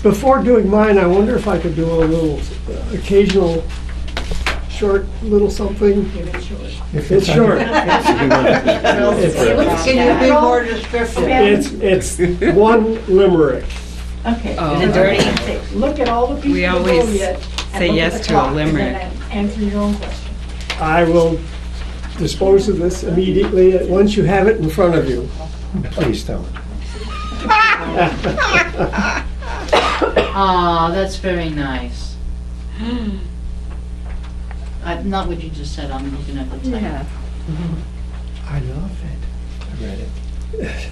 Before doing mine, I wonder if I could do a little occasional short little something. If it's short. Can you be more descriptive? It's one limerick. Okay. Oh. Is it dirty? Look at all the people We who always voted say yes to a limerick. And answer your own question. I will dispose of this immediately once you have it in front of you. Please don't. Ah, that's very nice. Not what you just said, I'm looking at the title. Yeah. I love it. I read it.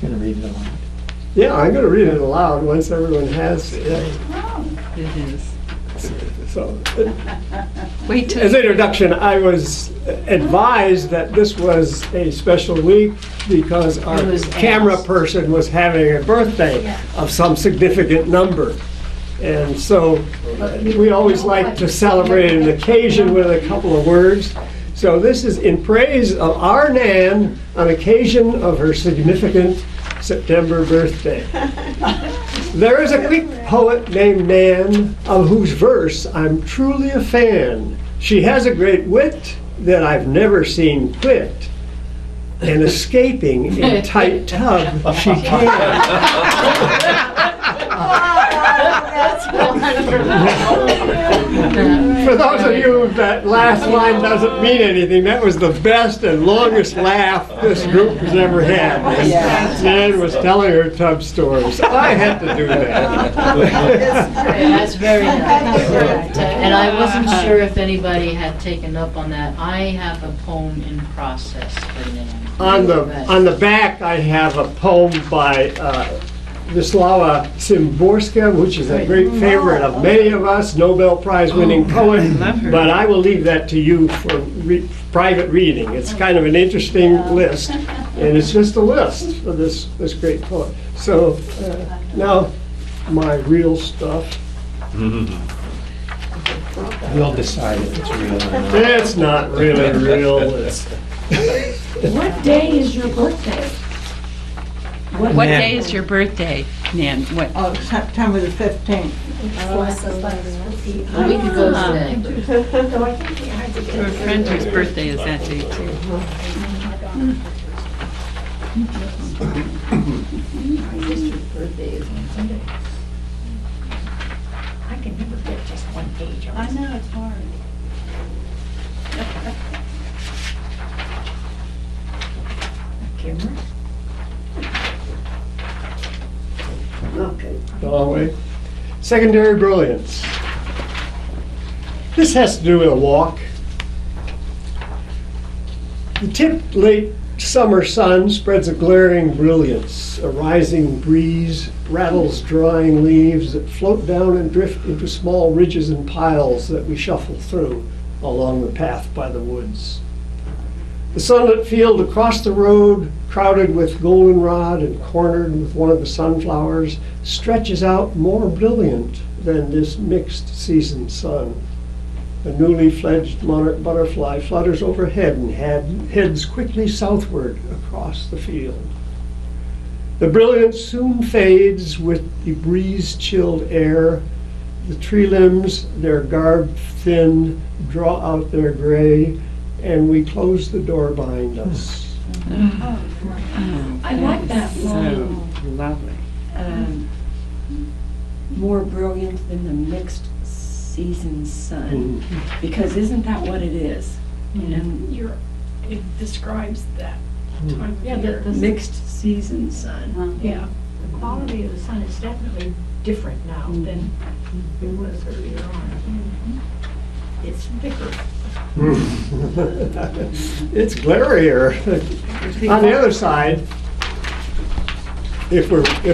Gonna read it aloud. Yeah, I'm going to read it aloud once everyone has it. It is. So, Wait till. as introduction, I was advised that this was a special week because our It was camera asked. person was having a birthday of some significant number. And so we always like to celebrate an occasion with a couple of words. So this is in praise of our Nan on occasion of her significant September birthday. There is a Greek poet named Nan, of whose verse I'm truly a fan. She has a great wit that I've never seen quit, and escaping in a tight tub she can. For those of you that last line doesn't mean anything, that was the best and longest laugh this group has ever had. Nan was telling her tub stories. I had to do that. That's very nice. And I wasn't sure if anybody had taken up on that. I have a poem in process for Nan. On the back, I have a poem by Wisława Szymborska, which is a great favorite of many of us, Nobel Prize winning poet. love her. But I will leave that to you for private reading. It's kind of an interesting list, and it's just a list for this great poet. So now my real stuff. We'll decide if it's real or not. It's not really real. It's What day is your birthday? What day is your birthday, Nan? What? Oh, September the 15th. Well, we could go today. Her friend whose birthday is that day too. My sister's birthday is on Sunday. I can never get just one page. I know, it's hard. Camera? okay. All the way. Secondary brilliance. This has to do with a walk. The tipped late summer sun spreads a glaring brilliance. A rising breeze rattles drying leaves that float down and drift into small ridges and piles that we shuffle through along the path by the woods. The sunlit field across the road, crowded with goldenrod and cornered with one of the sunflowers, stretches out more brilliant than this mixed season sun. A newly fledged monarch butterfly flutters overhead and heads quickly southward across the field. The brilliance soon fades with the breeze-chilled air. The tree limbs, their garb thin, draw out their gray, and we close the door behind us. I like that So line. lovely. More brilliant than the mixed season sun, because isn't that what it is? And It describes that time of Yeah, year. the mixed season sun. Yeah, the quality of the sun is definitely different now than it was earlier on. It's thicker. It's glarier. On the other side, if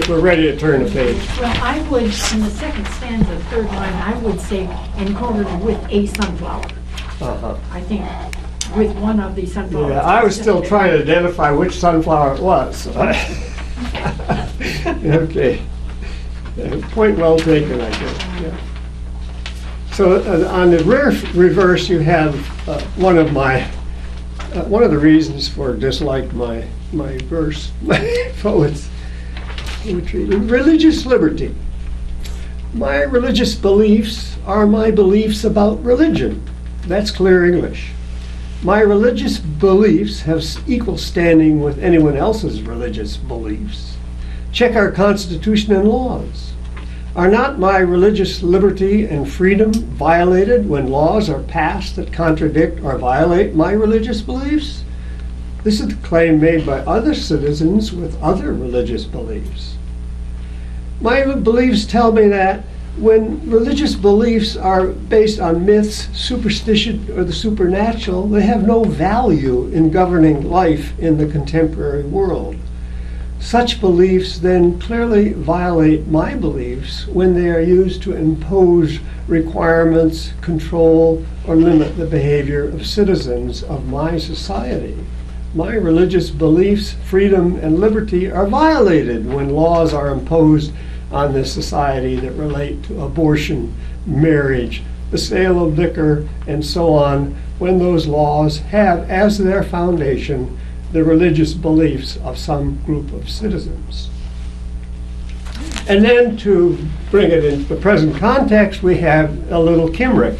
we're ready to turn the page. Well, I would, in the second stanza, third line, I would say encoded with a sunflower. Uh-huh. I think with one of the sunflowers. Yeah, I was still trying to identify which sunflower it was. Okay. Point well taken, I guess. Yeah. So on the reverse, you have one of the reasons for dislike my verse, my poets. poetry. Religious liberty. My religious beliefs are my beliefs about religion. That's clear English. My religious beliefs have equal standing with anyone else's religious beliefs. Check our Constitution and laws. Are not my religious liberty and freedom violated when laws are passed that contradict or violate my religious beliefs? This is the claim made by other citizens with other religious beliefs. My beliefs tell me that when religious beliefs are based on myths, superstition, or the supernatural, they have no value in governing life in the contemporary world. Such beliefs then clearly violate my beliefs when they are used to impose requirements, control, or limit the behavior of citizens of my society. My religious beliefs, freedom, and liberty are violated when laws are imposed on this society that relate to abortion, marriage, the sale of liquor, and so on, when those laws have as their foundation the religious beliefs of some group of citizens. And then to bring it into the present context, we have a little Kimrick.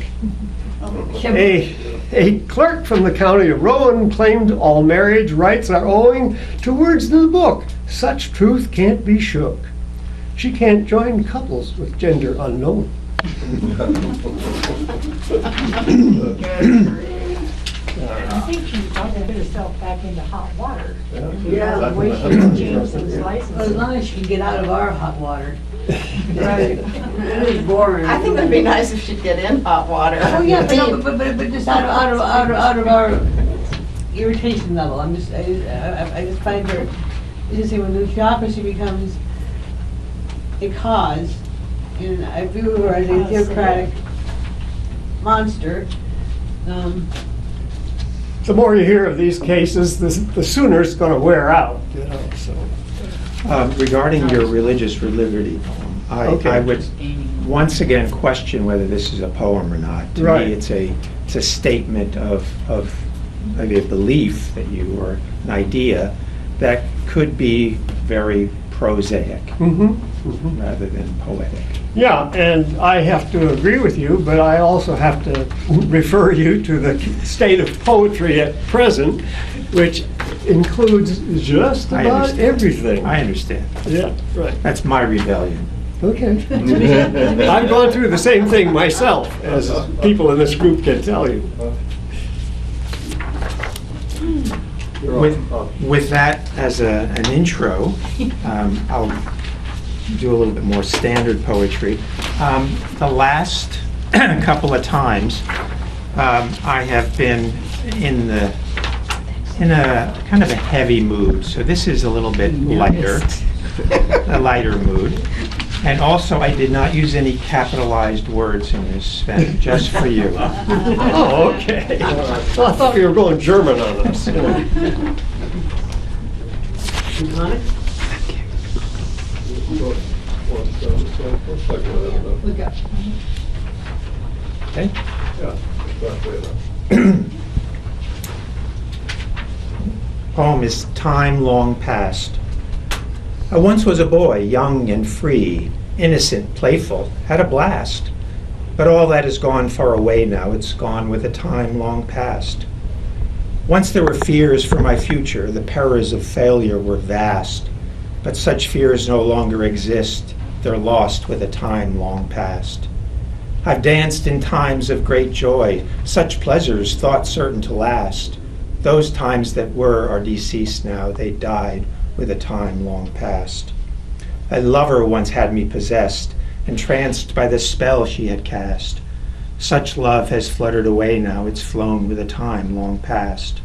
A clerk from the county of Rowan claimed all marriage rights are owing to words in the book. Such truth can't be shook. She can't join couples with gender unknown. I think she probably put herself back into hot water. Yeah, The way she changed those licenses. As long as she can get out of our hot water. Right. It is boring. I think it'd be nice if she'd get in hot water. Oh, yeah, but just out of our irritation level. I just find her, you just say when the bureaucracy becomes a cause, and I view her as a theocratic monster. The more you hear of these cases, the sooner it's going to wear out, you know, so. Regarding your religious liberty poem, I would once again question whether this is a poem or not. To Right. me, it's a statement of maybe a belief that you, or an idea that could be very prosaic rather than poetic. Yeah, and I have to agree with you, but I also have to refer you to the state of poetry at present, which includes just I about understand. everything. I understand. Yeah, right. That's my rebellion. Okay. I've gone through the same thing myself, as people in this group can tell you. With that as an intro, I'll do a little bit more standard poetry. The last couple of times, I have been in a kind of a heavy mood. So this is a little bit lighter, a lighter mood. And also, I did not use any capitalized words in this, Sven, just for you. Oh, okay. Well, I thought we were going German on us. Okay? Poem is Time Long Past. I once was a boy, young and free, innocent, playful, had a blast. But all that is gone far away now, it's gone with a time long past. Once there were fears for my future, the perils of failure were vast. But such fears no longer exist, they're lost with a time long past. I've danced in times of great joy, such pleasures thought certain to last. Those times that were are deceased now, they died with a time long past. A lover once had me possessed, entranced by the spell she had cast. Such love has fluttered away now, it's flown with a time long past.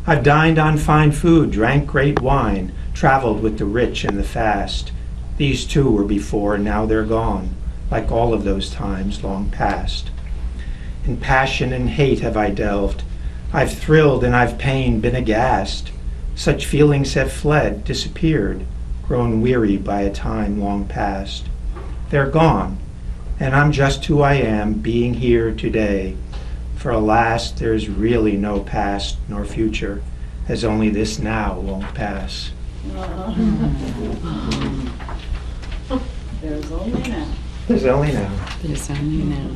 I've dined on fine food, drank great wine, traveled with the rich and the fast. These too were before, now they're gone, like all of those times long past. In passion and hate have I delved, I've thrilled and I've pained, been aghast. Such feelings have fled, disappeared, grown weary by a time long past. They're gone, and I'm just who I am, being here today. For alas, there's really no past nor future, as only this now won't pass. There's only now. There's only now. There's only now.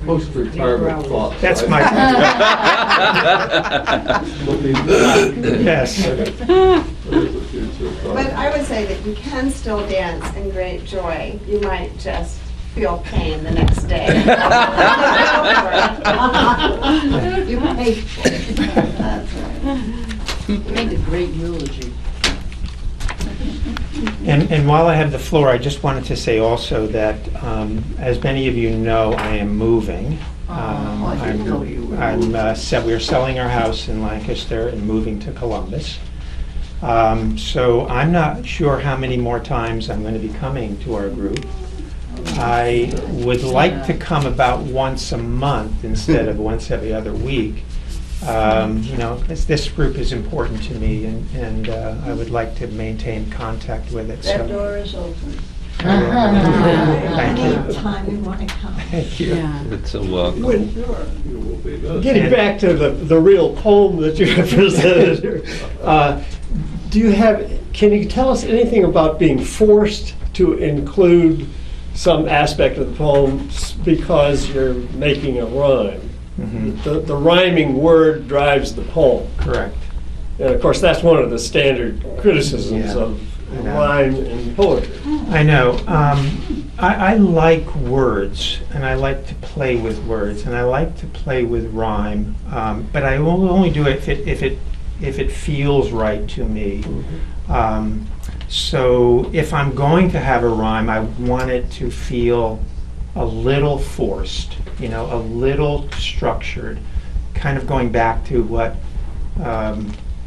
Post-retirement thoughts. That's right? Yes. But I would say that you can still dance in great joy. You might just feel pain the next day. You may. You made a great eulogy. And while I have the floor, I just wanted to say also that, as many of you know, I am moving. We're selling our house in Lancaster and moving to Columbus. So I'm not sure how many more times I'm going to be coming to our group. I would like to come about once a month instead of once every other week. This group is important to me, and I would like to maintain contact with it. That door is open. Thank you. Anytime you want to come. Thank you. Yeah. It's a welcome. Getting back to the real poem that you have presented here, can you tell us anything about being forced to include some aspect of the poem because you're making a rhyme? Mhm. The rhyming word drives the poem. Correct. And of course, that's one of the standard criticisms Yeah, of I know. rhyme in poetry. I know. I like words, and I like to play with words, and I like to play with rhyme. But I will only do it if it feels right to me. So if I'm going to have a rhyme, I want it to feel a little forced, a little structured, kind of going back to what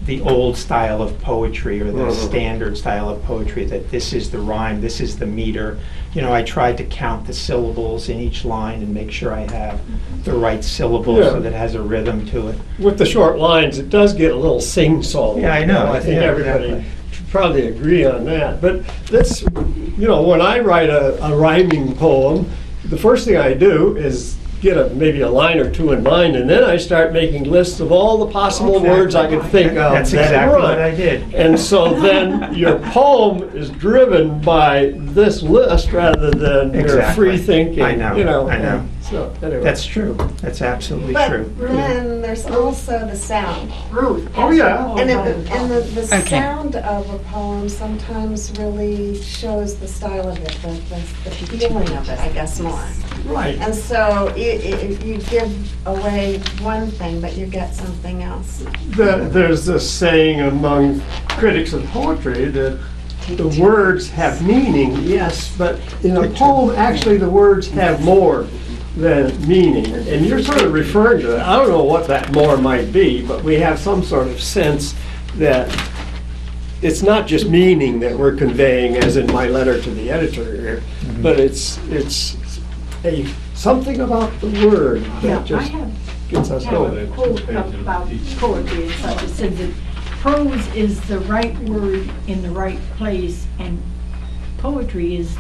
the old style of poetry or the standard style of poetry, that this is the rhyme, this is the meter. I tried to count the syllables in each line and make sure I have the right syllables so that it has a rhythm to it. With the short lines, it does get a little sing-song. Yeah, I know. I think Yeah, everybody exactly. should probably agree on that. But that's, when I write a rhyming poem, the first thing I do is get maybe a line or two in mind, and then I start making lists of all the possible words I could think of. That's that exactly rhyme. what I did. And so then your poem is driven by this list rather than your Exactly. free thinking. I know, I know. So anyway. That's true. That's absolutely But true. then there's also the sound. Oh, yeah. And the Okay. sound of a poem sometimes really shows the style of it, the feeling of it, I guess, more. Right. And so you give away one thing, but you get something else. There's this saying among critics of poetry that the words have meaning, yes, but in a poem, actually the words have more than meaning. And you're sort of referring to that. I don't know what that more might be, but we have some sort of sense that it's not just meaning that we're conveying, as in my letter to the editor here, but it's something about the word Yeah, that I just gets us have going. a quote about poetry and such. It said that prose is the right word in the right place, and poetry is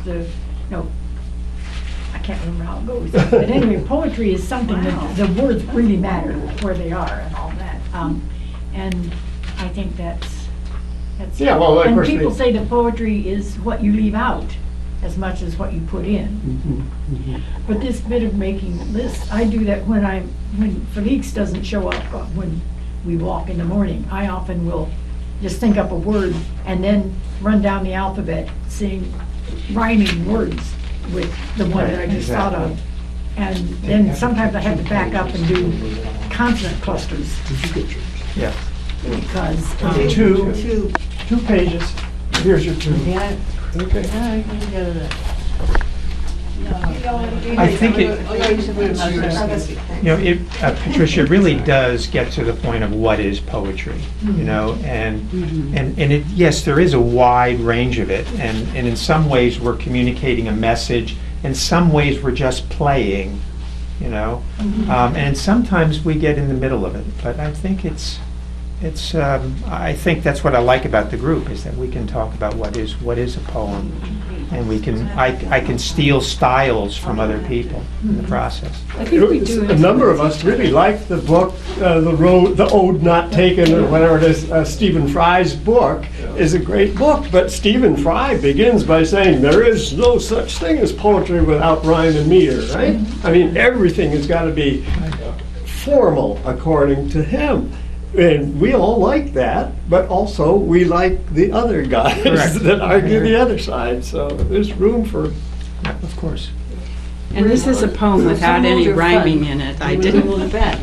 I can't remember how it goes. But anyway, poetry is something that the words really matter where they are and all that. And I think that's. Yeah, well, of and course people they- say that poetry is what you leave out as much as what you put in. But this bit of making lists, I do that when Felix doesn't show up when we walk in the morning. I often will just think up a word and then run down the alphabet, saying rhyming words with the one that I just thought of. And then sometimes I have to back up and do consonant clusters Yeah. because. Two pages. Here's your two. Yeah. Okay. I think it, Patricia, it really does get to the point of what is poetry, and it, yes, there is a wide range of it, and in some ways we're communicating a message, in some ways we're just playing, and sometimes we get in the middle of it, but I think I think that's what I like about the group, is that we can talk about what is a poem, and I can steal styles from other people in the process. I think we do. A number of us really like the book, the Ode Not Taken, or whatever it is, Stephen Fry's book, is a great book, but Stephen Fry begins by saying there is no such thing as poetry without rhyme and meter, right? I mean, everything has got to be formal according to him. And we all like that, but also we like the other guys Correct. that argue the other side. So there's room for, Of course. And this is a poem without Some any older rhyming fun. in it. I didn't bet.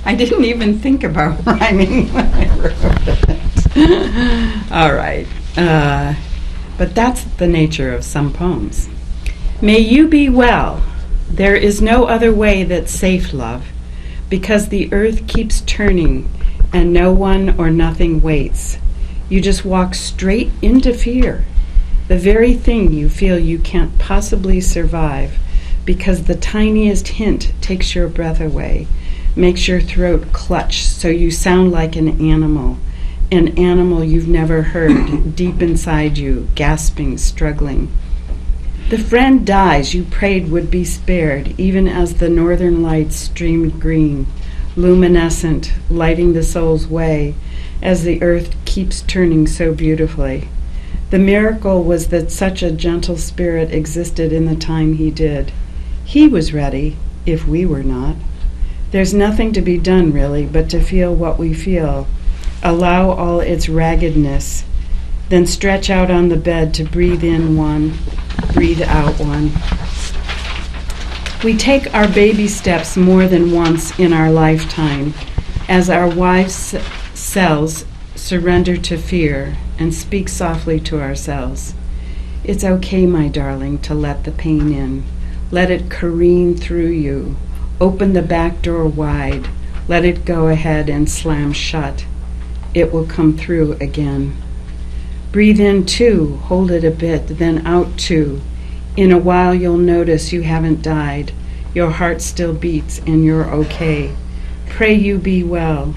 I didn't even think about rhyming when I wrote it. All right. But that's the nature of some poems. May you be well. There is no other way that's safe, love, because the earth keeps turning and no one or nothing waits. You just walk straight into fear, the very thing you feel you can't possibly survive, because the tiniest hint takes your breath away, makes your throat clutch so you sound like an animal you've never heard, deep inside you, gasping, struggling. The friend dies you prayed would be spared, even as the northern lights streamed green, luminescent, lighting the soul's way, as the earth keeps turning so beautifully. The miracle was that such a gentle spirit existed in the time he did. He was ready, if we were not. There's nothing to be done, really, but to feel what we feel, allow all its raggedness, then stretch out on the bed to breathe in one, breathe out one. We take our baby steps more than once in our lifetime, as our wives' cells surrender to fear and speak softly to ourselves. It's okay, my darling, to let the pain in. Let it careen through you. Open the back door wide. Let it go ahead and slam shut. It will come through again. Breathe in two, hold it a bit, then out two. In a while you'll notice you haven't died. Your heart still beats and you're okay. Pray you be well.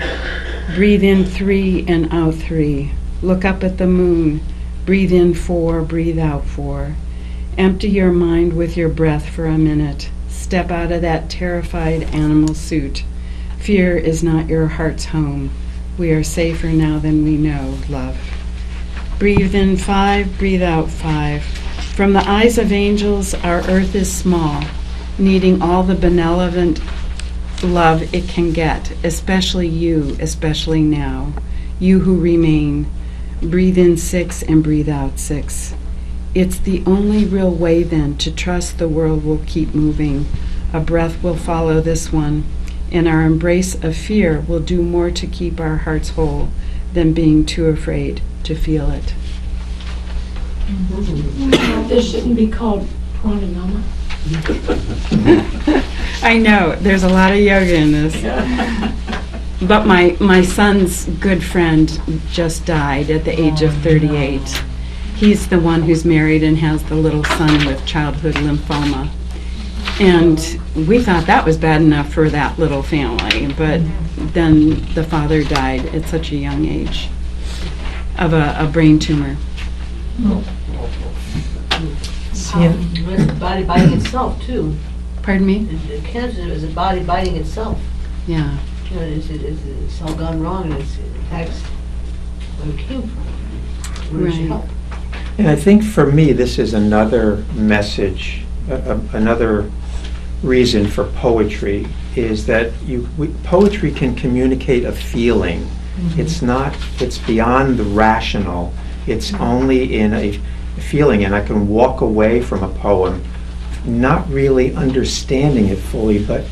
Breathe in three and out three. Look up at the moon. Breathe in four, breathe out four. Empty your mind with your breath for a minute. Step out of that terrified animal suit. Fear is not your heart's home. We are safer now than we know, love. Breathe in five, breathe out five. From the eyes of angels, our earth is small, needing all the benevolent love it can get, especially you, especially now. You who remain. Breathe in six and breathe out six. It's the only real way then to trust the world will keep moving. A breath will follow this one, and our embrace of fear will do more to keep our hearts whole than being too afraid to feel it. This shouldn't be called pranayama. I know, there's a lot of yoga in this. But my son's good friend just died at the age of 38. He's the one who's married and has the little son with childhood lymphoma. And we thought that was bad enough for that little family, but then the father died at such a young age of a brain tumor. It's the body biting itself, too. Pardon me? The cancer is the body biting itself. Yeah. You know, it's all gone wrong, and it attacks where it came from. Where it should Right. help. And I think for me, this is another message, another reason for poetry, is that poetry can communicate a feeling. It's beyond the rational. It's only in a feeling, and I can walk away from a poem not really understanding it fully, but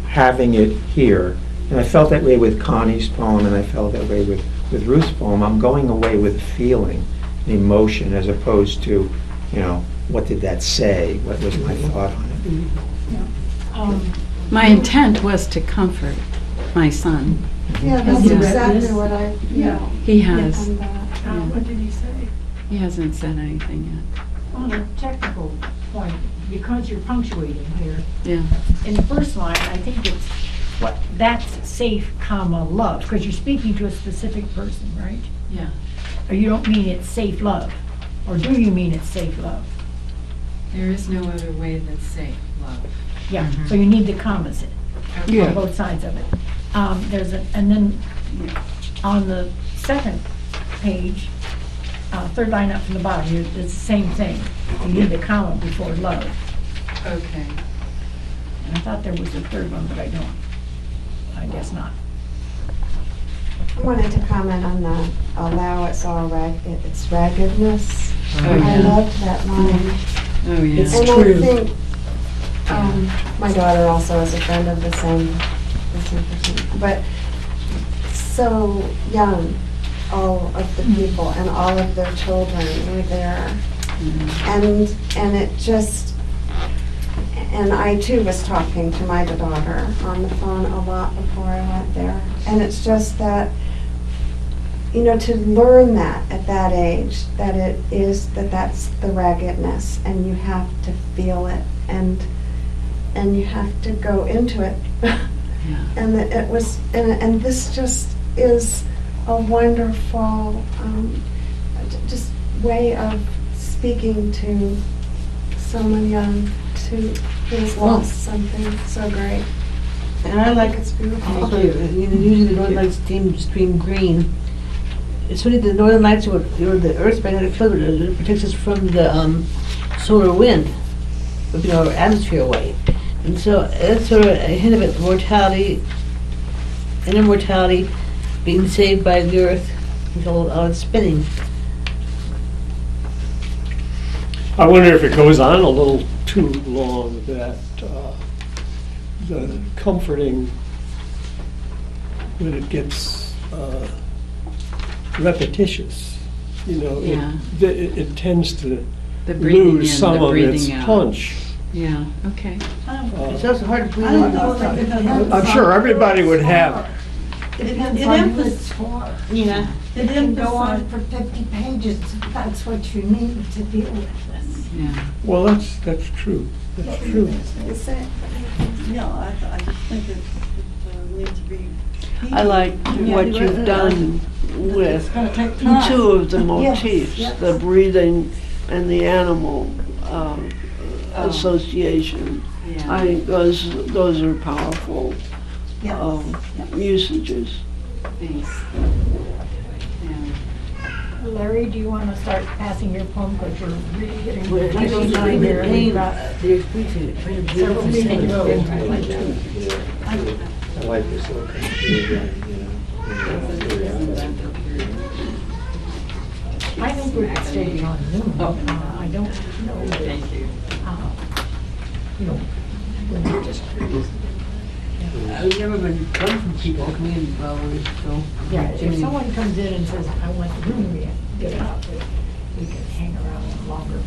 having it here. And I felt that way with Connie's poem, and I felt that way with Ruth's poem. I'm going away with a feeling, an emotion, as opposed to, what did that say? What was my thought on it? My intent was to comfort my son. Yeah, that's Yeah. exactly what I, He has. on that. What did he say? He hasn't said anything yet. On a technical point, because you're punctuating here, Yeah. in the first line, I think it's that's safe, love, because you're speaking to a specific person, right? Yeah. Or you don't mean it's safe love, or do you mean it's safe love? There is no other way that's safe, love. Yeah, so you need the commas Yeah. on both sides of it. And then on the second page, third line up from the bottom, it's the same thing. You need the comma before love. Okay. And I thought there was a third one, but I don't. I guess not. I wanted to comment on the allow its raggedness. Oh, I yeah. loved that line. Oh, yeah. It's And true. I think, my daughter also is a friend of the same person, but so young, all of the people and all of their children were there. And it just, and I too was talking to my daughter on the phone a lot before I went there. And it's just that, you know, to learn that at that age, that it is, that's the raggedness, and you have to feel it, and you have to go into it. And that it was, and this just is a wonderful, just way of speaking to someone young who has lost something so great. And I like It's beautiful. also, usually the Northern Lights stream green. It's really the Northern Lights or the Earth's magnetic field that protects us from the solar wind, whipping our atmosphere away. And so that's sort of a hint of it, mortality and immortality being saved by the Earth with all its spinning. I wonder if it goes on a little too long, that the comforting, when it gets repetitious, you know, Yeah. it tends to The breathing lose in, some the of its breathing out. punch. Yeah, okay. It's also hard to breathe I don't know if it depends I'm sure everybody would have, It depends It on who emphasizes- it's for. Yeah. It can go on for 50 pages, if that's what you need to deal with this. Yeah. well, that's true, that's true. Yeah, I just think it needs to be. I like what you've done with It's gonna take time. two of the Yes, motifs, yes. the breathing and the animal association. Yeah. I think those are powerful Yes, yes. usages. Thanks. Yeah. Larry, do you want to start passing your poem, because we're really getting. Well, I don't know behind here. the We've name, got the experience, trying to breathe several at the same meetings time. I like this little I think we could stay beyond noon. I don't know. Thank you. You know, when we're just, I've never been run from people coming in, so. yeah, if someone comes in and says, I want the room, we get it up, we can hang around longer.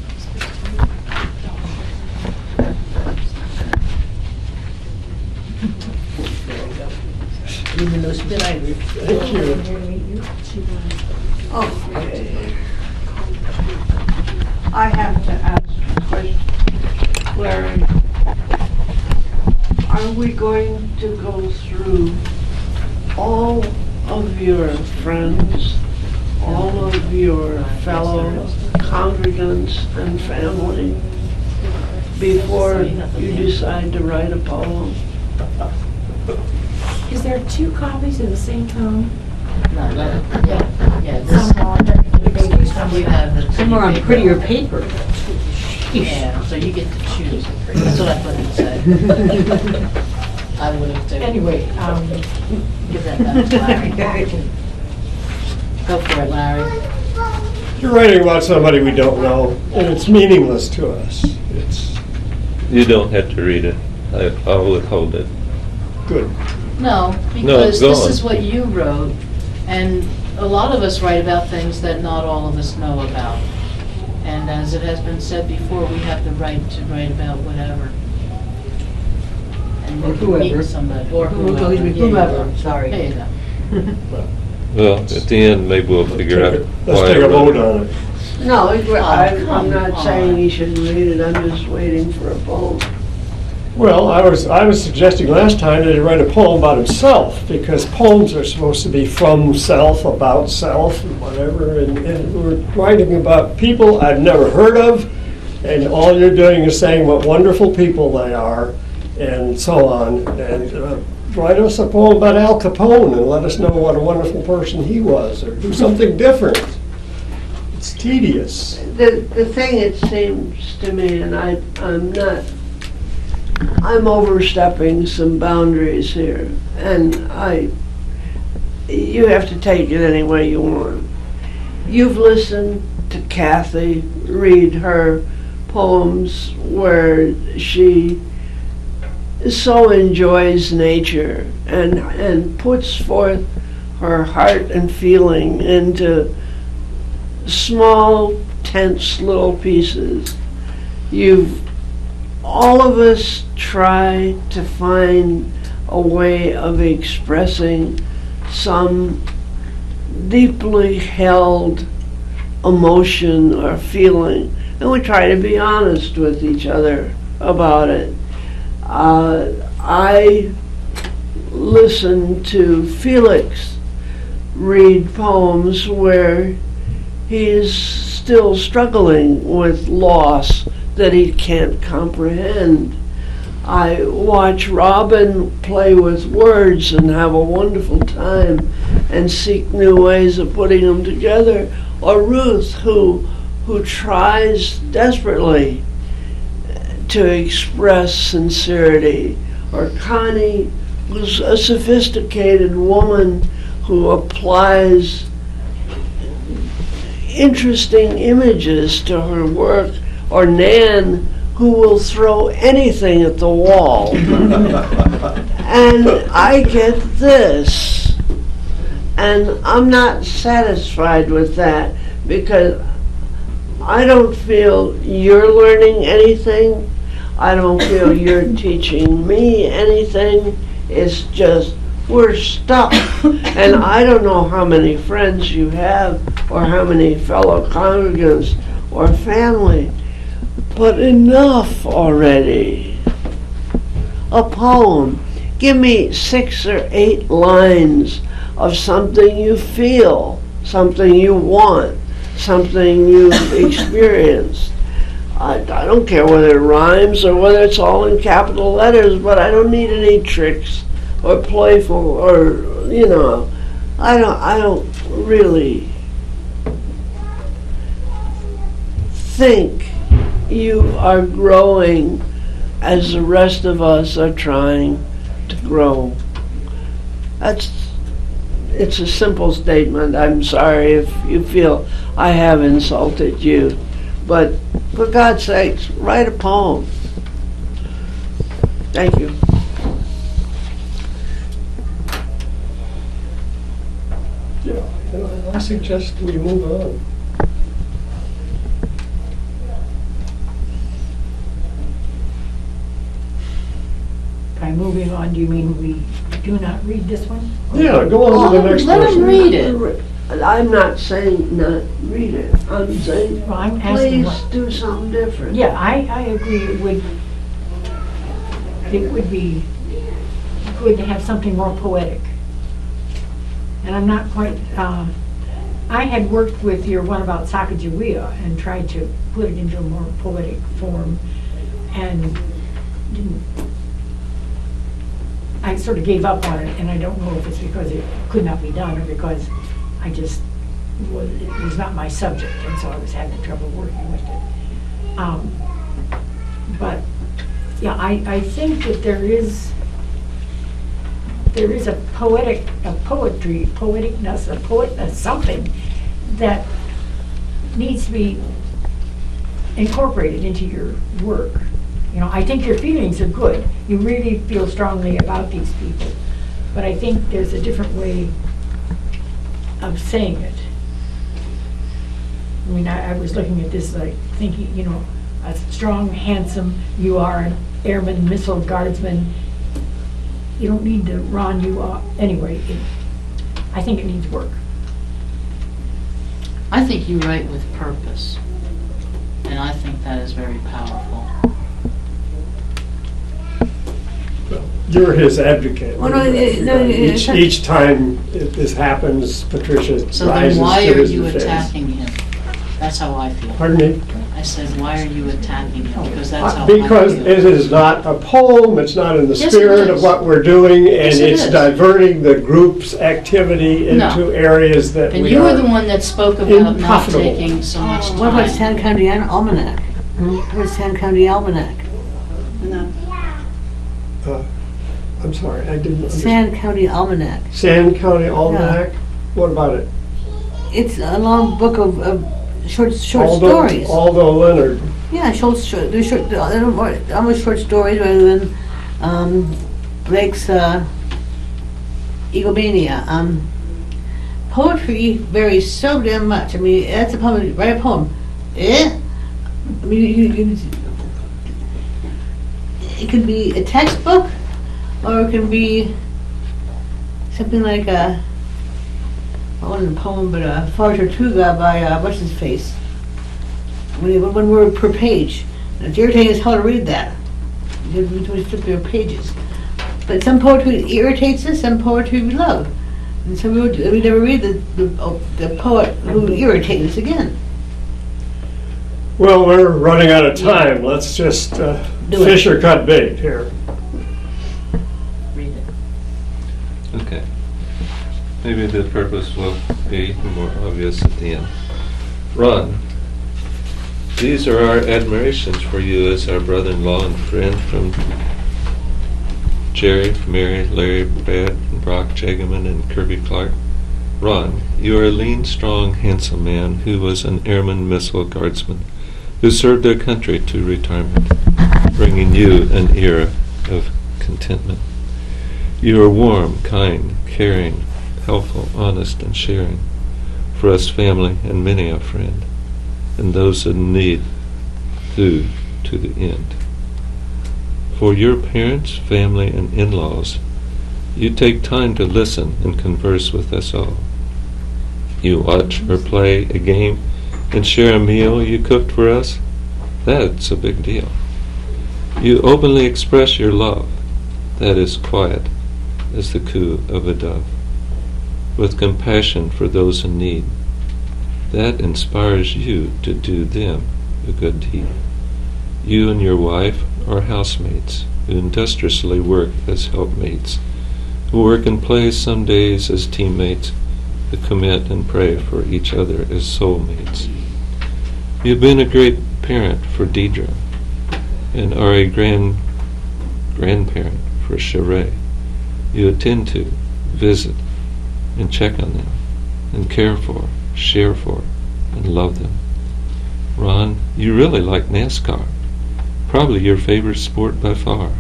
Even though spit either. Thank you. Okay. I have to ask a question. Larry, are we going to go through all of your friends, all of your fellow congregants and family before you decide to write a poem? Is there 2 copies of the same poem? Yeah, this, Some you have the. Some are on prettier paper. Yeah, so you get to choose. That's what I thought you'd say. I would have too. Anyway, Give that back to Larry. Go for it, Larry. You're writing about somebody we don't know, and it's meaningless to us. It's You don't have to read it. I'll withhold it. good. No, No, because go this on. is what you wrote, and a lot of us write about things that not all of us know about. And as it has been said before, we have the right to write about whatever. And Or we can whoever. meet somebody, or Whoever, whoever. Yeah, whomever, sorry. There you go. Well, at the end, maybe we'll figure out Let's why. take I a wrote vote on it. No, I'm come not saying on. you shouldn't read it, I'm just waiting for a vote. Well, I was suggesting last time that he write a poem about himself, because poems are supposed to be from self, about self, and whatever, and we're writing about people I've never heard of, and all you're doing is saying what wonderful people they are, and so on. And write us a poem about Al Capone and let us know what a wonderful person he was, or do something different. It's tedious. The thing, it seems to me, and I'm overstepping some boundaries here, and you have to take it any way you want. You've listened to Kathy read her poems where she so enjoys nature and puts forth her heart and feeling into small, tense little pieces. All of us try to find a way of expressing some deeply held emotion or feeling, and we try to be honest with each other about it. I listened to Felix read poems where he is still struggling with loss that he can't comprehend. I watch Robin play with words and have a wonderful time and seek new ways of putting them together. Or Ruth, who tries desperately to express sincerity. Or Connie, who's a sophisticated woman who applies interesting images to her work. Or Nan, who will throw anything at the wall. And I get this. And I'm not satisfied with that, because I don't feel you're learning anything. I don't feel you're teaching me anything. It's just, we're stuck. And I don't know how many friends you have, or how many fellow congregants, or family. But enough already. A poem. Give me 6 or 8 lines of something you feel, something you want, something you've experienced. I don't care whether it rhymes or whether it's all in capital letters, but I don't need any tricks or playful or, I don't really think you are growing as the rest of us are trying to grow. It's a simple statement. I'm sorry if you feel I have insulted you, but for God's sakes, write a poem. Thank you. Yeah, I suggest we move on. By moving on, do you mean we do not read this one? Yeah, go on to the next Let person. him read it. I'm not saying not read it. I'm saying Well, I'm asking please what. do something different. Yeah, I agree. It would be good to have something more poetic. And I'm not quite. I had worked with your one about Sacagawea and tried to put it into a more poetic form, and didn't. I sort of gave up on it, and I don't know if it's because it could not be done or because it was not my subject, and so I was having trouble working with it. But yeah, I think that there is a poeticness, something that needs to be incorporated into your work. I think your feelings are good. You really feel strongly about these people. But I think there's a different way of saying it. I mean, I was looking at this, like, thinking, a strong, handsome, you are an airman, missile guardsman. You don't need to run you off. Anyway, I think it needs work. I think you write with purpose, and I think that is very powerful. You're his advocate. Well, Each time this happens, Patricia So then rises why to are his you defense. attacking him? That's how I feel. Pardon me? I said, why are you attacking it? Because that's how I Because feel. it is not a poem, it's not in the Yes, it spirit of is. what we're doing, and Yes, it it's is. diverting the group's activity No. into areas that And we you were the are. one that spoke about not Unprofitable. taking so much What about time. Sand County Almanac? Where's Sand County Almanac? I'm sorry, I didn't understand. Sand County Almanac. Sand County Almanac? What about it? It's a long book of short Aldo- stories. Aldo Leonard. Yeah, they're almost short stories rather than Blake's Egomania. Poetry varies so damn much. I mean, that's a poem. Write a poem. I mean, it could be a textbook, or it can be something like a, I wasn't a poem, but a Far Tortuga by what's his face. One word per page. And it's irritating as hell to read that. You have to flip your pages. But some poetry irritates us, some poetry we love. And some we never read the poet who irritates us again. Well, we're running out of time. Let's just fish or cut bait here. Read it. Okay. Maybe the purpose will be more obvious at the end. Ron, these are our admirations for you as our brother-in-law and friend from Jerry, Mary, Larry, Brad, and Brock Jageman, and Kirby Clark. Ron, you are a lean, strong, handsome man who was an airman missile guardsman who served their country to retirement, bringing you an era of contentment. You are warm, kind, caring, helpful, honest, and sharing for us family and many a friend, and those in need through to the end. For your parents, family, and in-laws, you take time to listen and converse with us all. You watch or play a game and share a meal you cooked for us. That's a big deal. You openly express your love. That is quiet as the coo of a dove. With compassion for those in need. That inspires you to do them a good deed. You and your wife are housemates who industriously work as helpmates, who work and play some days as teammates, who commit and pray for each other as soulmates. You've been a great parent for Deidre and are a grandparent for Sheree. You attend to, visit, and check on them, and care for, share for, and love them. Ron, you really like NASCAR. Probably your favorite sport by far.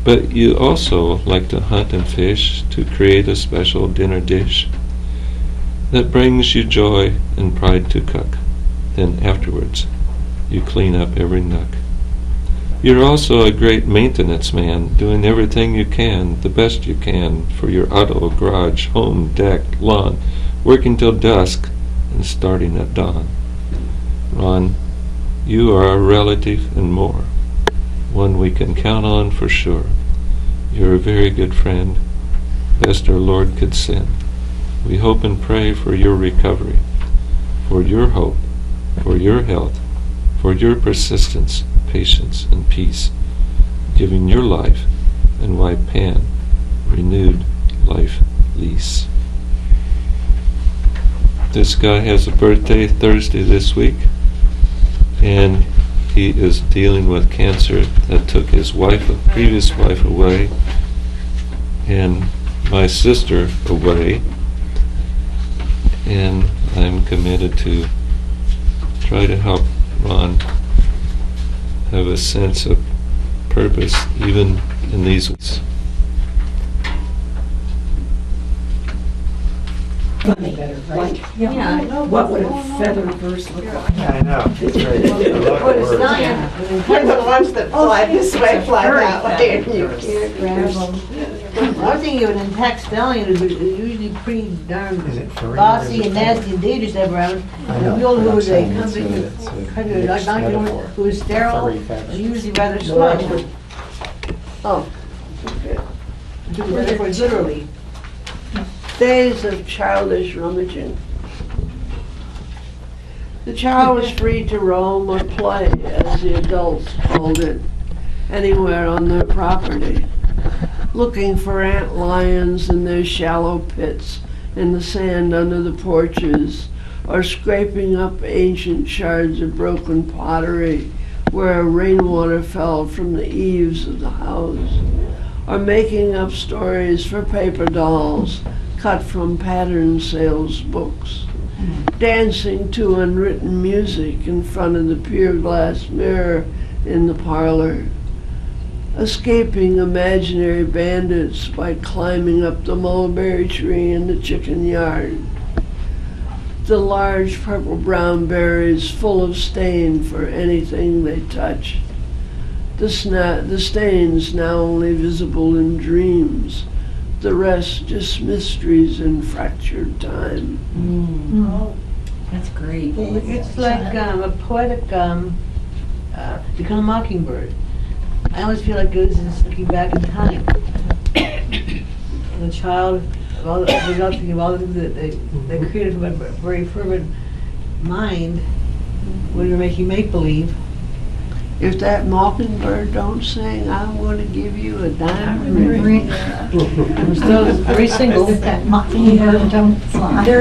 But you also like to hunt and fish to create a special dinner dish that brings you joy and pride to cook. Then afterwards, you clean up every nook. You're also a great maintenance man, doing everything you can, the best you can, for your auto, garage, home, deck, lawn, working till dusk and starting at dawn. Ron, you are a relative and more, one we can count on for sure. You're a very good friend, best our Lord could send. We hope and pray for your recovery, for your hope, for your health, for your persistence, patience, and peace, giving your life and wife Pan renewed life lease. This guy has a birthday Thursday this week, and he is dealing with cancer that took his previous wife away, and my sister away, and I'm committed to try to help Ron have a sense of purpose even in these ways. Yeah. What would a feather verse look like? I know. It's great. I love the words. You're the ones that fly this way, fly that way, and you can't grab them. I was thinking of an intact stallion is usually pretty darn Is it furry or bossy is it and nasty and dangerous to have around. I And know, the mule but who I'm was a saying it's country, it's a country mixed donkey metaphor. who was sterile, Furry feathers. and usually rather slow. Oh, okay. Therefore, literally. Days of childish rummaging. The child was free to roam or play, as the adults called it, anywhere on their property, looking for ant lions in their shallow pits in the sand under the porches, or scraping up ancient shards of broken pottery where rainwater fell from the eaves of the house, or making up stories for paper dolls cut from pattern sales books, dancing to unwritten music in front of the pure glass mirror in the parlor, escaping imaginary bandits by climbing up the mulberry tree in the chicken yard. The large purple-brown berries full of stain for anything they touch. The stains now only visible in dreams, the rest just mysteries in fractured time. That's great. It's like a poetic, To Kill a Mockingbird. I always feel like it was just looking back in time. The child, of all the things that they created from a very fervent mind when you're making make-believe. If that mockingbird don't sing, I'm going to give you a diamond ring. I'm still very single. That mockingbird don't fly. There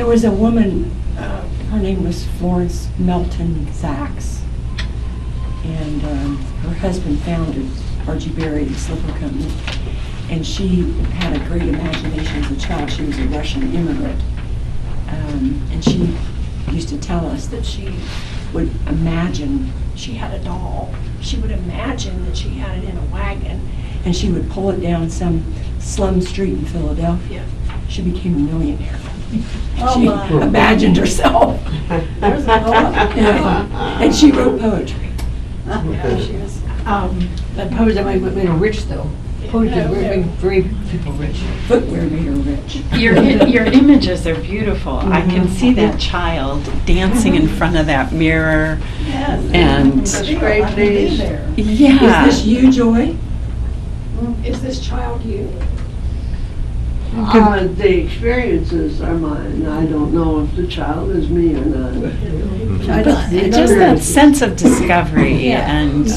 was a woman, her name was Florence Melton Sachs, and her husband founded R.G. Berry Slipper Company, and she had a great imagination as a child. She was a Russian immigrant, and she used to tell us that she would imagine she had a doll. She would imagine that she had it in a wagon, and she would pull it down some slum street in Philadelphia. She became a millionaire. She imagined herself. And she wrote poetry. She was, That poetry made her rich, though. Poetry made very people rich. footwear made her rich. Your images are beautiful. I can see that child dancing in front of that mirror. And Great days. yeah. Is this you, Joy? Is this child you? The experiences are mine. I don't know if the child is me or not. Just that sense of discovery and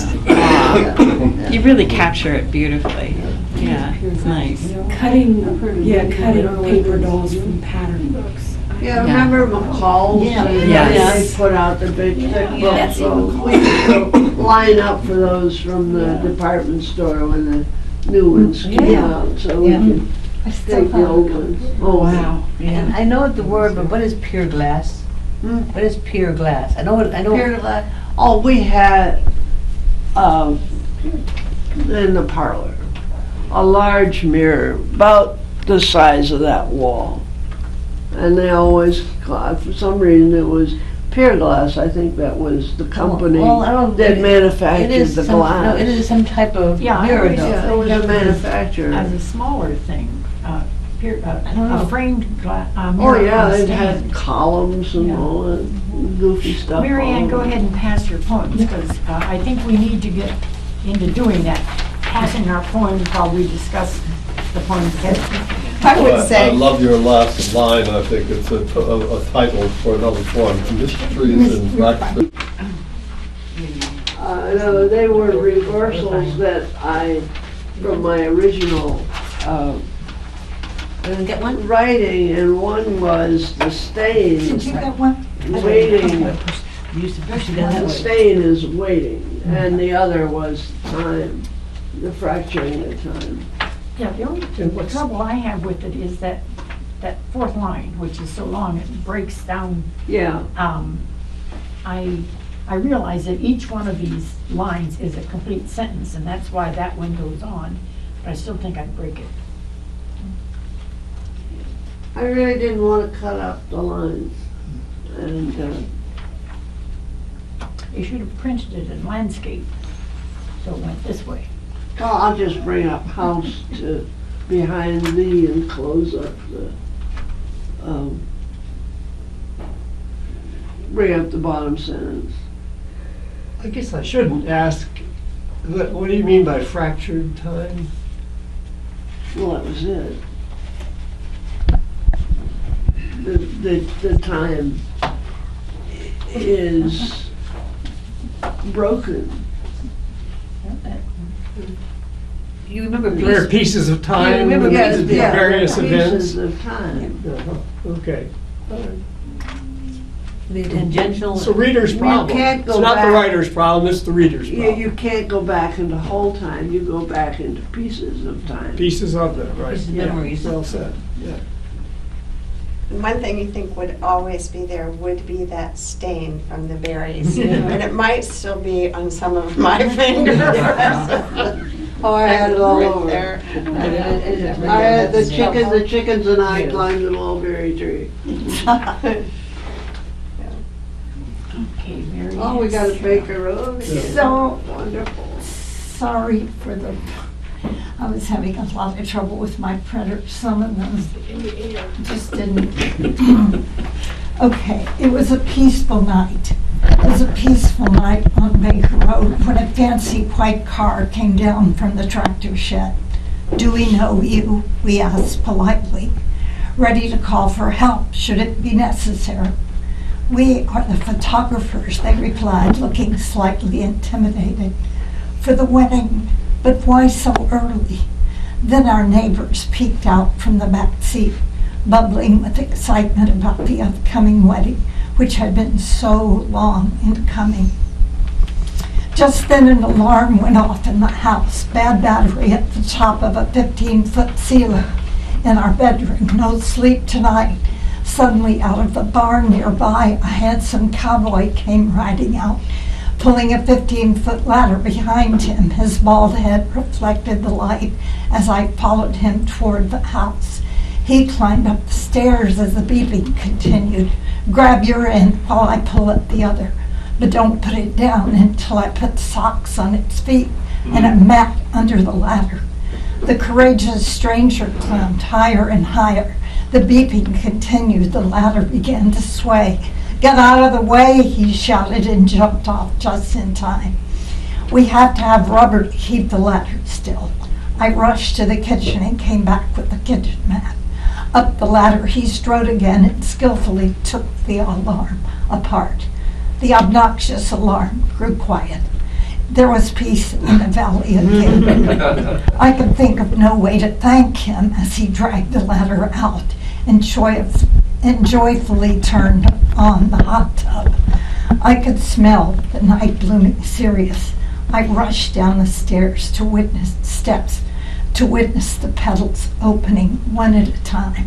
you really capture it beautifully. Yeah, it's nice. Cutting paper dolls from pattern books. Yeah, remember McCall's? Yes. They put out the big thick books, so we used to line up for those from the department store when the new ones came out, so we could I still take the old ones. Oh, wow. And I know the word, but what is pure glass? What is pure glass? I know. Pure glass. Oh, we had, in the parlor, a large mirror, about the size of that wall. And they always, for some reason, it was Pure Glass. I think that was the company that manufactured the glass. No, it is some type of mirror, though. Yeah, it was a manufacturer. As a smaller thing, a framed glass. Oh, yeah, they had columns and all that goofy stuff. Mary Ann, go ahead and pass your poems, because I think we need to get into doing that, passing our poems while we discuss the poems. I would say. I love your last line. I think it's a title for another poem, Mysteries in Breakfast. No, they were reversals that from my original Get one? writing, and one was the stain. Did you get one? Waiting. The The stain is waiting, and the other was time, the fracturing of time. Yeah, the only trouble I have with it is that fourth line, which is so long, it breaks down. Yeah. I realize that each one of these lines is a complete sentence, and that's why that one goes on, but I still think I'd break it. I really didn't want to cut up the lines, and You should have printed it in landscape, so it went this way. well, I'll just bring up house to behind thee and close up the, bring up the bottom sentence. I guess I shouldn't ask, what do you mean by fractured time? Well, that was it. The time is broken. You remember There are pieces of time, remember the pieces, yeah, various Pieces events. of time. Uh-huh. Okay. the tangential. It's the reader's problem. can't go It's not the back. writer's problem, it's the reader's problem. You can't go back into whole time, you go back into pieces of time. Pieces of them, right. Pieces of Yeah, memories. well said, yeah. One thing you think would always be there would be that stain from the berries. And it might still be on some of my fingers. Oh, I had it all Right over. there. I had the chickens and I climbed the mulberry tree. Okay, Mary Oh, we got a Ann. Baker Road again. So, Wonderful. sorry for the, I was having a lot of trouble with my printer. Some of them just didn't. Okay, it was a peaceful night. It was a peaceful night on Baker Road when a fancy white car came down from the tractor shed. "Do we know you?" we asked politely, ready to call for help should it be necessary. "We are the photographers," they replied, looking slightly intimidated. "For the wedding, but why so early?" Then our neighbors peeked out from the back seat, bubbling with excitement about the upcoming wedding, which had been so long in coming. Just then an alarm went off in the house. Bad battery at the top of a 15-foot ceiling in our bedroom. No sleep tonight. Suddenly, out of the barn nearby, a handsome cowboy came riding out, pulling a 15-foot ladder behind him. His bald head reflected the light as I followed him toward the house. He climbed up the stairs as the beeping continued. "Grab your end while I pull at the other, but don't put it down until I put socks on its feet and a mat under the ladder." The courageous stranger climbed higher and higher. The beeping continued. The ladder began to sway. "Get out of the way," he shouted, and jumped off just in time. We had to have rubber to keep the ladder still. I rushed to the kitchen and came back with the kitchen mat. Up the ladder he strode again and skillfully took the alarm apart. The obnoxious alarm grew quiet. There was peace in the valley again. I could think of no way to thank him as he dragged the ladder out and joyfully turned on the hot tub. I could smell the night blooming serious. I rushed down the stairs to witness the petals opening one at a time.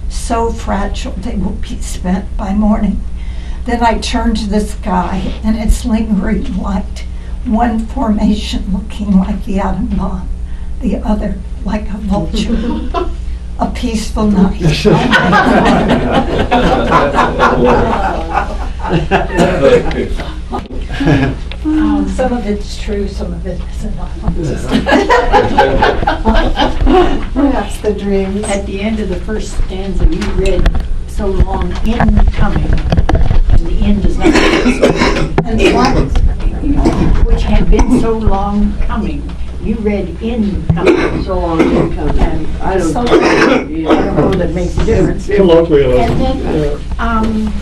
So fragile they will be spent by morning. Then I turned to the sky and its lingering light, one formation looking like the atom bomb, the other like a vulture. A peaceful night. Some of it's true, some of it isn't. Perhaps the dreams. At the end of the first stanza, you read "so long in coming," and the end is not. And the one, which had been so long coming, you read "in coming." So long in coming. And I don't so- know. I don't know that makes a difference. Colloquialism. And then,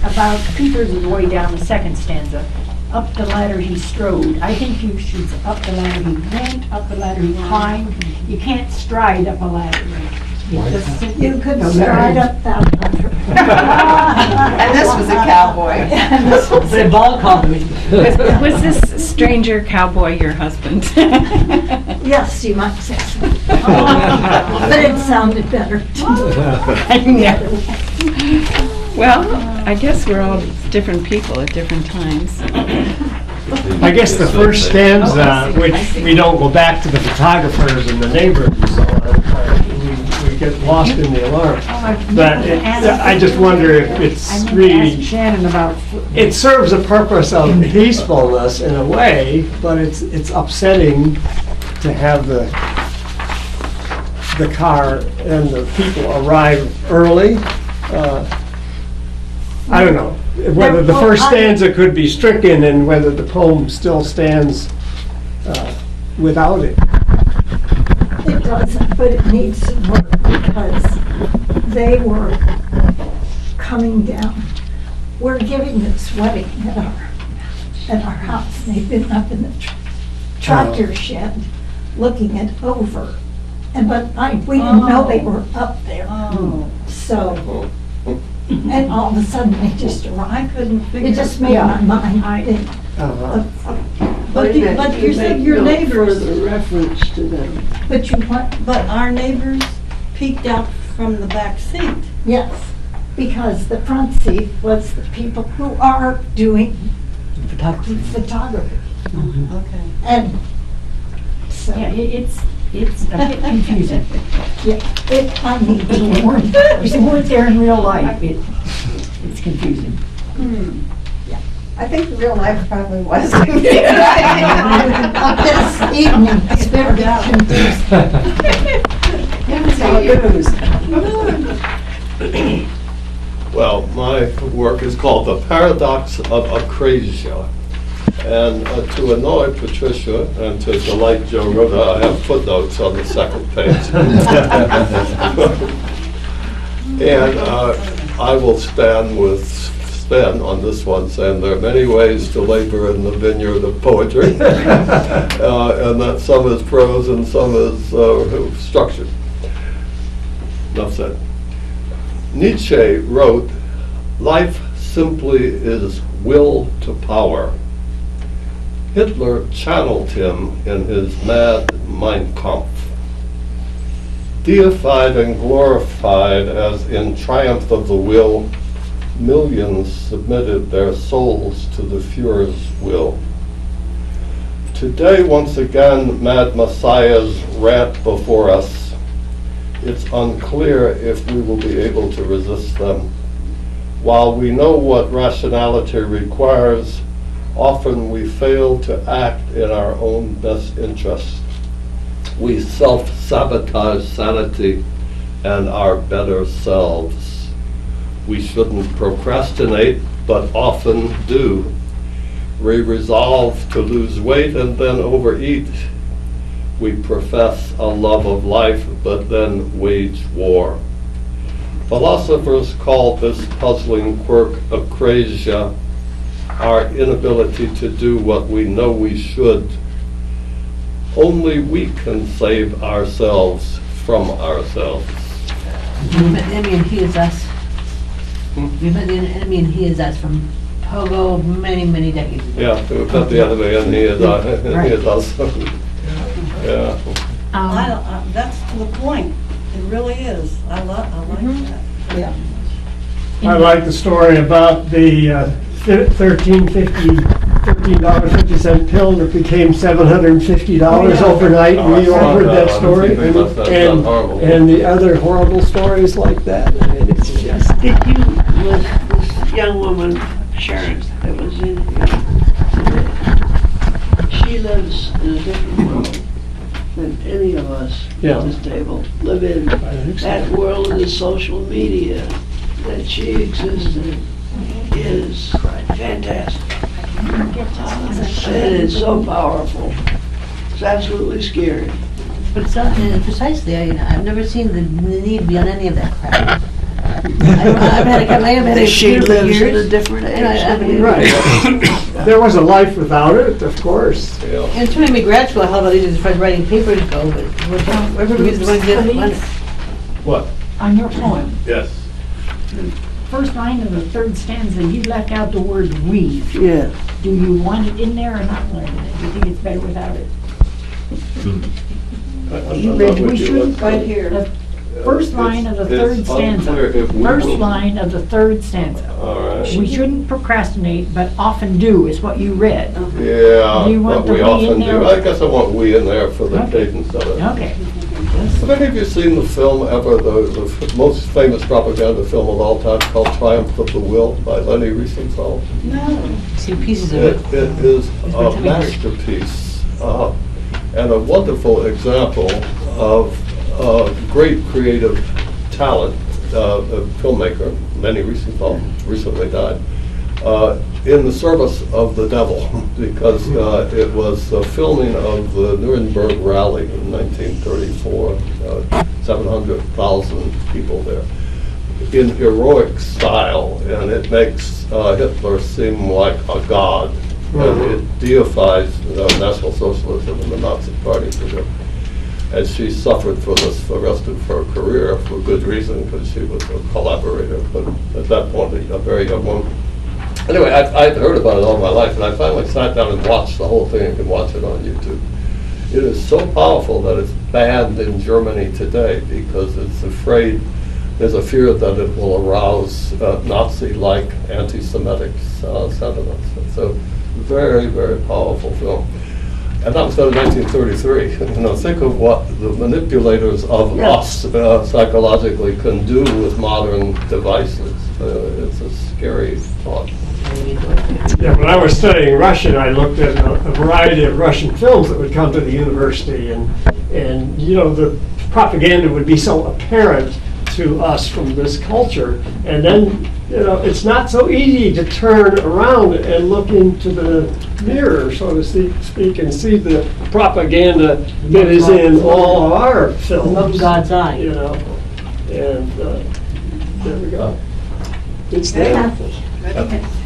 about 2/3 of the way down the second stanza, up the ladder he strode. I think you should, up the ladder he went, up the ladder he climbed. You can't stride up a ladder. You just sit You could stride up that ladder. And this was a cowboy. They ball called me. Was this stranger cowboy your husband? Yes, you might say so. But it sounded better. Well, I guess we're all different people at different times. I guess the first stanza, which we don't go back to the photographers and the neighbors and so on, we get lost in the alarm. But I just wonder if it's I really, asked Shannon about. it serves a purpose of peacefulness in a way, but it's upsetting to have the car and the people arrive early. I don't know whether the first stanza could be stricken and whether the poem still stands without it. It doesn't, but it needs some work because they were coming down we're giving this wedding at our house. They've been up in the tractor shed looking it over. But we didn't know they were up there. So, and all of a sudden they just arrived. It just made my mind think. But you said your neighbors. Further reference to them. But you what? But our neighbors peeked out from the back seat. Yes, because the front seat was the people who are doing photography. Okay. And so. Yeah, it's a bit confusing. Yeah, I need to warn you. If you weren't there in real life, it's confusing. Yeah. I think real life probably was confusing. This evening, it's very confusing. That's how it goes. Well, my work is called The Paradox of Acrasia. And to annoy Patricia and to delight Joe River, I have footnotes on the second page. And I will stand with Stan on this one, saying there are many ways to labor in the vineyard of poetry, and that some is prose and some is structured. Enough said. Nietzsche wrote, "Life simply is will to power." Hitler channeled him in his mad Mein Kampf. Deified and glorified as in triumph of the will, millions submitted their souls to the Führer's will. Today, once again, mad messiahs rant before us. It's unclear if we will be able to resist them. While we know what rationality requires, often we fail to act in our own best interest. We self-sabotage sanity and our better selves. We shouldn't procrastinate, but often do. We resolve to lose weight and then overeat. We profess a love of life, but then wage war. Philosophers call this puzzling quirk acrasia, our inability to do what we know we should. Only we can save ourselves from ourselves. You met the enemy and he is us. You met the enemy and he is us from Pogo many, many decades ago. Yeah, we met the enemy and he is us. Yeah. That's to the point. It really is. I like that. Yeah. I like the story about the $13.50 pill that became $750 overnight. We all heard that story, and the other horrible stories like that. I mean, it's just. Was this young woman, Sharon, that was in here, she lives in a different world than any of us at this table live in. That world of the social media that she exists in is fantastic. And it's so powerful. It's absolutely scary. But it's not, precisely, I've never seen the need beyond any of that crap. I've had a She lives in a different age. Right. There was a life without it, of course. Yeah. And it's made me grateful how easy as far as writing papers go, but everybody's the one that did What? On your poem, Yes. the first line of the third stanza, you left out the word "we." Yeah. Do you want it in there or not want it in there? Do you think it's better without it? We shouldn't, Right here. the first line of the third stanza. First line of the third stanza. All right. We shouldn't procrastinate, but often do, is what you read. Yeah, Do you want but we the we in often there? do. I guess I want we in there for the Okay. cadence of it. Okay. Have any of you seen the film ever, the most famous propaganda film of all time called Triumph of the Will by Leni Riefenstahl? No. See pieces of It is a masterpiece and a wonderful example of great creative talent. A filmmaker, Leni Riefenstahl, recently died, in the service of the devil, because it was the filming of the Nuremberg rally in 1934, 700,000 people there. in heroic style, and it makes Hitler seem like a god, and it deifies National Socialism and the Nazi Party for him. And she suffered for this for the rest of her career for good reason, because she was a collaborator, but at that point a very young woman. Anyway, I'd heard about it all my life, and I finally sat down and watched the whole thing. You can watch it on YouTube. It is so powerful that it's banned in Germany today because it's afraid, there's a fear that it will arouse Nazi-like anti-Semitic sentiments. It's a very, very powerful film. And that was done in 1933. You know, think of what the manipulators of us psychologically can do with modern devices. It's a scary thought. Yeah, when I was studying Russian, I looked at a variety of Russian films that would come to the university, and you know, the propaganda would be so apparent to us from this culture, and then, you know, it's not so easy to turn around and look into the mirror, so to speak, and see the propaganda that is in all of our films. Of God's eye. You know, and there we go. It's there.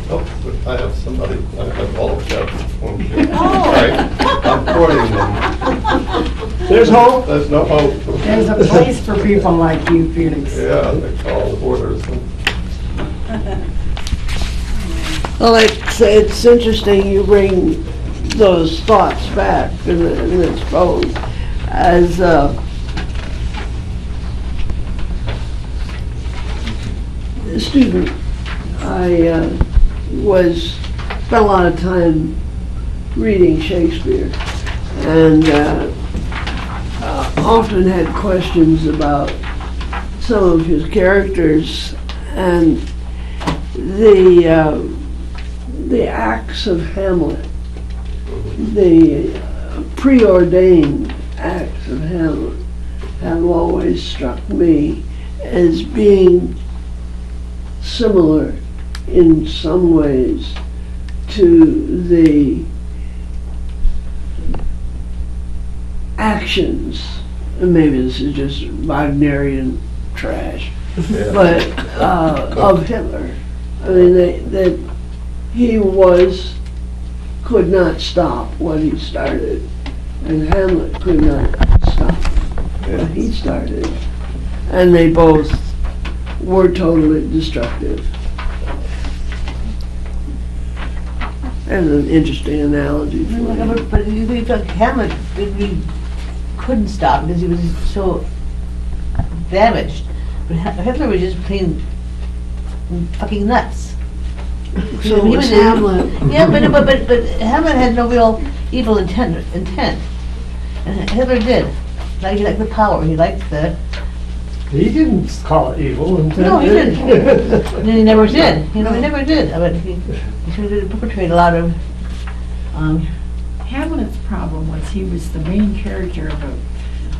Oh, I have somebody, I have all of that form here. Sorry, I'm courting them. There's hope. There's no hope. There's a place for people like you, Felix. Yeah, they call orders. Well, it's interesting you bring those thoughts back in this poem. As a student, I spent a lot of time reading Shakespeare, and often had questions about some of his characters and the acts of Hamlet, the preordained acts of Hamlet have always struck me as being similar in some ways to the actions, and maybe this is just Wagnerian trash, but of Hitler. I mean, that he could not stop what he started, and Hamlet could not stop what he started, and they both were totally destructive. That's an interesting analogy for you. But you think Hamlet couldn't stop because he was so damaged. But Hitler was just plain fucking nuts. So was Hamlet. Yeah, but Hamlet had no real evil intent. And Hitler did. Like, he liked the power. He liked the... He didn't call it evil. No, he didn't. And he never did. You know, he never did. I mean, he sort of perpetrated a lot of... Hamlet's problem was he was the main character of a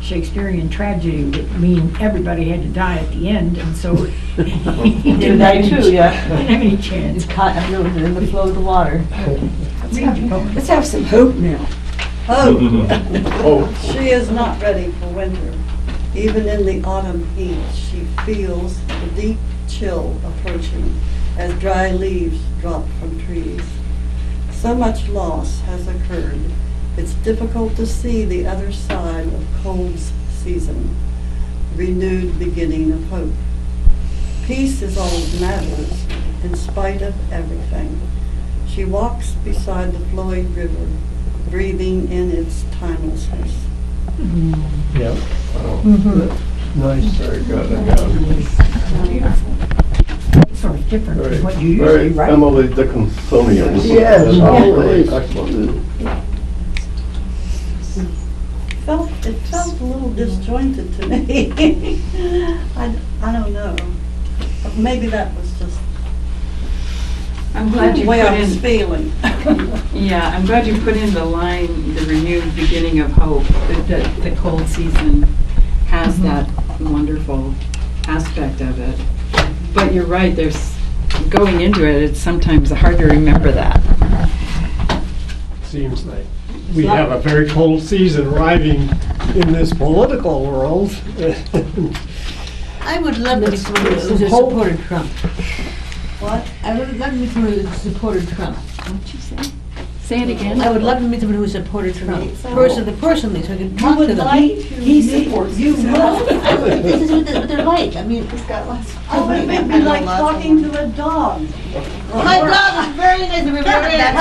Shakespearean tragedy that mean everybody had to die at the end, and so he didn't die have too, yeah. Didn't have any chance. He's caught in the flow of the water. Let's have some hope now. Oh, she is not ready for winter. Even in the autumn heat, she feels the deep chill approaching as dry leaves drop from trees. So much loss has occurred. It's difficult to see the other side of cold's season, renewed beginning of hope. Peace is all that matters, in spite of everything. She walks beside the flowing river, breathing in its timelessness. Yeah. Nice. Very good. It's sort of different from what you usually Very write. Emily Dickinsonian. Yes, always. Excellent. It felt a little disjointed to me. I don't know. Maybe that was just I'm glad the you way put I was in, feeling. yeah, I'm glad you put in the line, the renewed beginning of hope, that the cold season has that wonderful aspect of it. But you're right, there's, going into it, it's sometimes hard to remember that. Seems like we have a very cold season arriving in this political world. I would love to be someone who supported Trump. What? I would love to be someone who supported Trump. What'd you say? Say it again. I would love to meet someone who supported Trump. Personally, so I could You talk to would them. like he supports you. This is what they're like. I mean, Oh, it would be like talking to a dog. my dog is very nice. We're very nice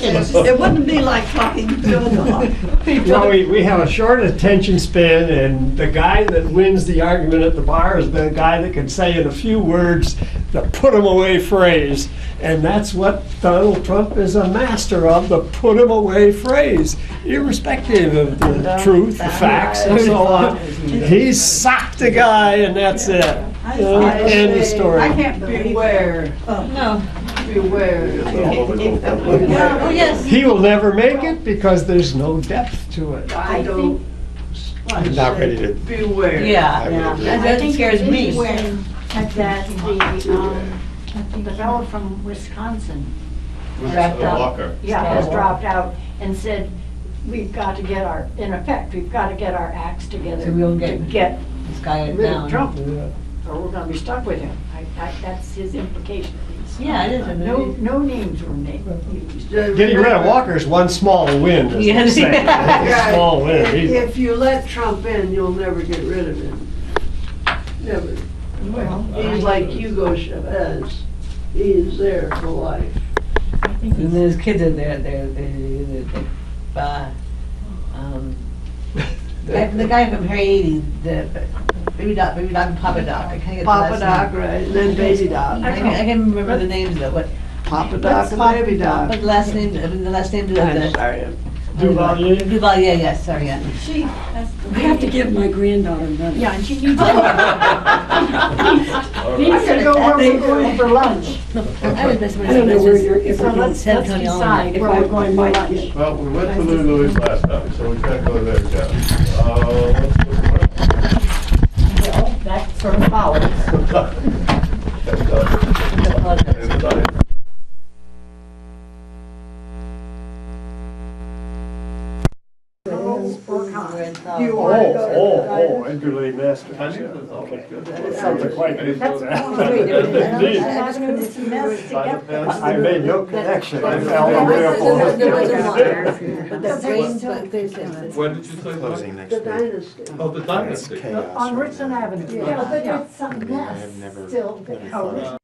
conversation. It wouldn't be like talking to a dog. Well, we have a short attention span, and the guy that wins the argument at the bar is the guy that can say in a few words the put 'em away phrase. And that's what Donald Trump is a master of, the put 'em away phrase, irrespective of the truth, the facts, and so on. He socked the guy, and that's it. You know, end of story. I can't Beware, No. beware. Oh, yes. He will never make it because there's no depth to it. I don't. I'm not ready to. Beware. Yeah. That scares me. That the fellow from Wisconsin Dropped out. Walker. has dropped out and said, we've got to get our, in effect, we've got to get our acts together. So we'll to get get this guy rid of down. Trump, Yeah. or we're gonna be stuck with him. That's his implication at least. Yeah, it is. No names were used. Getting rid of Walker's one small win, as Yeah. they say. One small win. He- If you let Trump in, you'll never get rid of him. Never. Well, He's like Hugo Chavez. He is there for life. I think And he's- there's kids in there, the guy from Haiti, the baby dog and Papa Doc. I can't get the Papa last Doc, name. right, and then Baby Doc. I can't remember the names though, what Papa Doc and Baby Doc. the last name, the last name of I'm the. sorry. Duvalier? Duvalier, yes, sorry, yeah. I have to give my granddaughter money. Yeah, and she needs to go where we're going for lunch. I was messing with I don't know where you're, this. if we're going San Let's Antonio. decide where we're going for lunch. Well, we went to Lulu's last time, so we can't go there again. Let's go Well, that sort of follows. to You want to go to the diner? Edgar Master. Okay, good. That sounds quite good. Indeed. I made no connection. I fell There wasn't one. away. But the brains, but there's. Where did you say Closing that? next The week. dynasty. Oh, the dynasty. Chaos. On Richland Avenue. Yeah, but it's a I've mess never still. been Oh, fun.